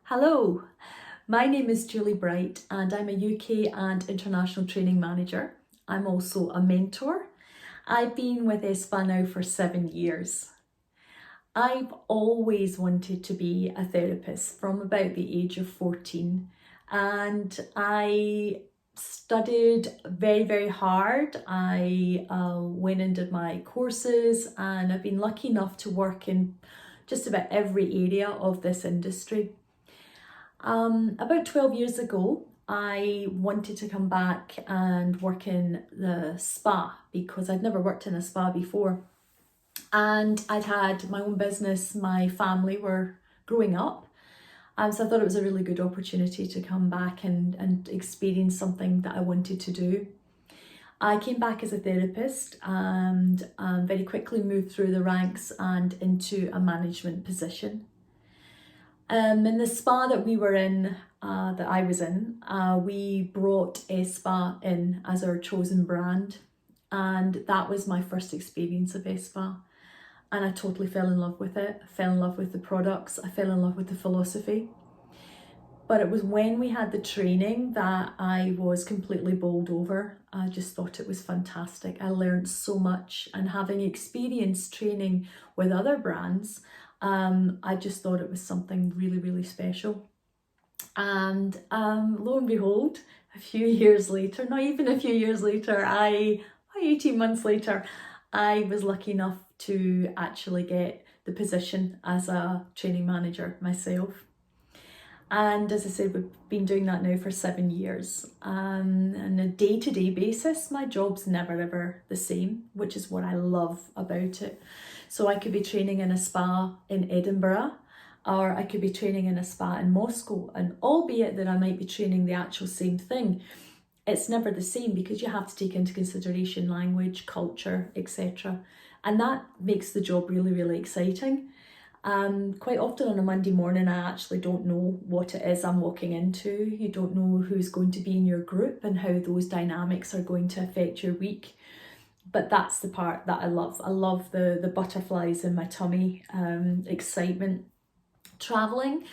Hello, my name is Julie Bright and I'm a UK and international training manager. I'm also a mentor. I've been with ESPA now for 7 years. I've always wanted to be a therapist from about the age of 14, and I studied very hard. I went and did my courses, and I've been lucky enough to work in just about every area of this industry. About 12 years ago, I wanted to come back and work in the spa because I'd never worked in a spa before. And I'd had my own business, my family were growing up. So I thought it was a really good opportunity to come back and experience something that I wanted to do. I came back as a therapist and very quickly moved through the ranks and into a management position. In the spa that we were in, that I was in, we brought ESPA in as our chosen brand, and that was my first experience of ESPA, and I totally fell in love with it. I fell in love with the products, I fell in love with the philosophy. But it was when we had the training that I was completely bowled over. I just thought it was fantastic. I learned so much, and having experienced training with other brands, I just thought it was something really special. And lo and behold, a few years later, not even a few years later, 18 months later, I was lucky enough to actually get the position as a training manager myself. And as I said, we've been doing that now for 7 years. On a day-to-day basis, my job's never ever the same, which is what I love about it. So I could be training in a spa in Edinburgh, or I could be training in a spa in Moscow, and albeit that I might be training the actual same thing, it's never the same because you have to take into consideration language, culture, etc. And that makes the job really exciting. Quite often on a Monday morning, I actually don't know what it is I'm walking into. You don't know who's going to be in your group and how those dynamics are going to affect your week. But that's the part that I love. I love the butterflies in my tummy, excitement. Traveling,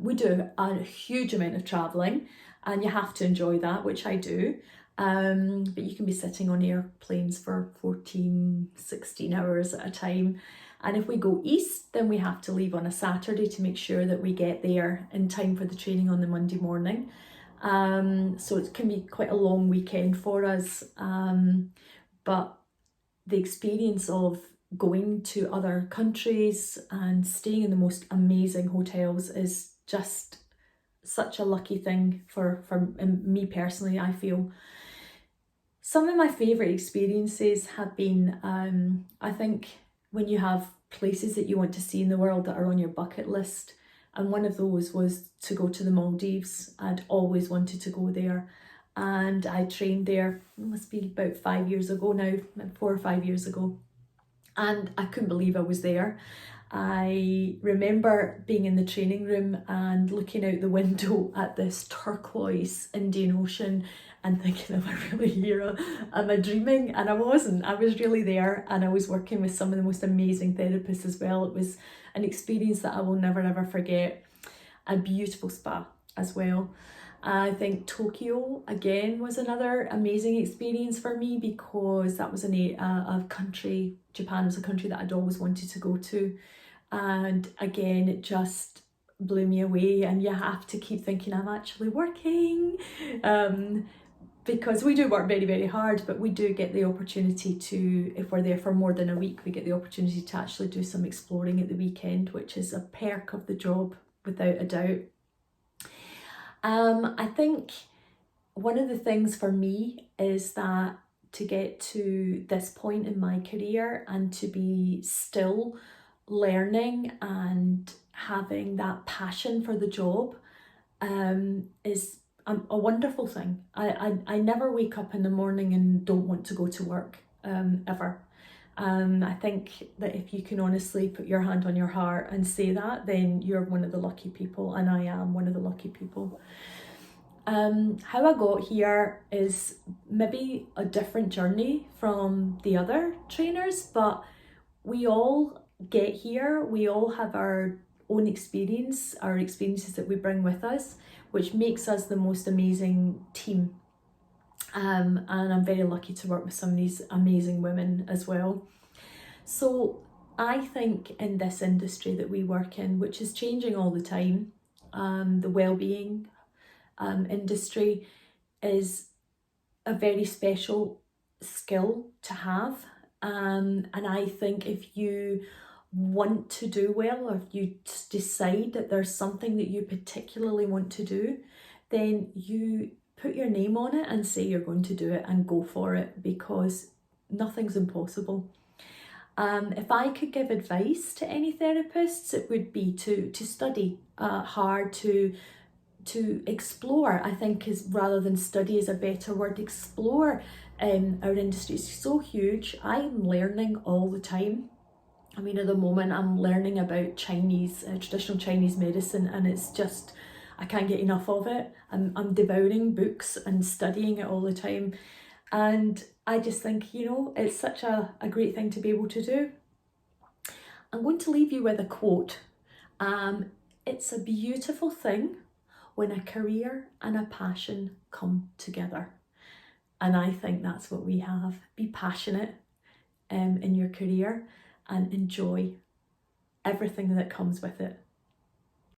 we do a huge amount of traveling, and you have to enjoy that, which I do. But you can be sitting on airplanes for 14, 16 hours at a time. And if we go east, then we have to leave on a Saturday to make sure that we get there in time for the training on the Monday morning. So it can be quite a long weekend for us. But the experience of going to other countries and staying in the most amazing hotels is just such a lucky thing for me personally, I feel. Some of my favourite experiences have been, I think, when you have places that you want to see in the world that are on your bucket list. And one of those was to go to the Maldives. I'd always wanted to go there. And I trained there, it must be about 5 years ago now, 4 or 5 years ago. And I couldn't believe I was there. I remember being in the training room and looking out the window at this turquoise Indian Ocean and thinking, am I really here? Am I dreaming? And I wasn't. I was really there, and I was working with some of the most amazing therapists as well. It was an experience that I will never ever forget. A beautiful spa as well. I think Tokyo again was another amazing experience for me because that was a country, Japan was a country that I'd always wanted to go to. And again, it just blew me away, and you have to keep thinking, I'm actually working. Because we do work very hard, but we do get the opportunity to, if we're there for more than a week, we get the opportunity to actually do some exploring at the weekend, which is a perk of the job without a doubt. I think one of the things for me is that to get to this point in my career and to be still learning and having that passion for the job is a wonderful thing. I never wake up in the morning and don't want to go to work, ever. I think that if you can honestly put your hand on your heart and say that, then you're one of the lucky people, and I am one of the lucky people. How I got here is maybe a different journey from the other trainers, but we all get here, we all have our own experience, our experiences that we bring with us, which makes us the most amazing team. And I'm very lucky to work with some of these amazing women as well. So I think in this industry that we work in, which is changing all the time, the wellbeing industry is a very special skill to have. And I think if you want to do well, or if you decide that there's something that you particularly want to do, then you put your name on it and say you're going to do it and go for it, because nothing's impossible. If I could give advice to any therapists, it would be to study hard, to explore. I think is, rather than study is a better word, explore. Our industry is so huge. I'm learning all the time. I mean, at the moment I'm learning about Chinese, traditional Chinese medicine, and it's just, I can't get enough of it. I'm devouring books and studying it all the time. And I just think, you know, it's such a great thing to be able to do. I'm going to leave you with a quote. It's a beautiful thing when a career and a passion come together. And I think that's what we have. Be passionate in your career and enjoy everything that comes with it.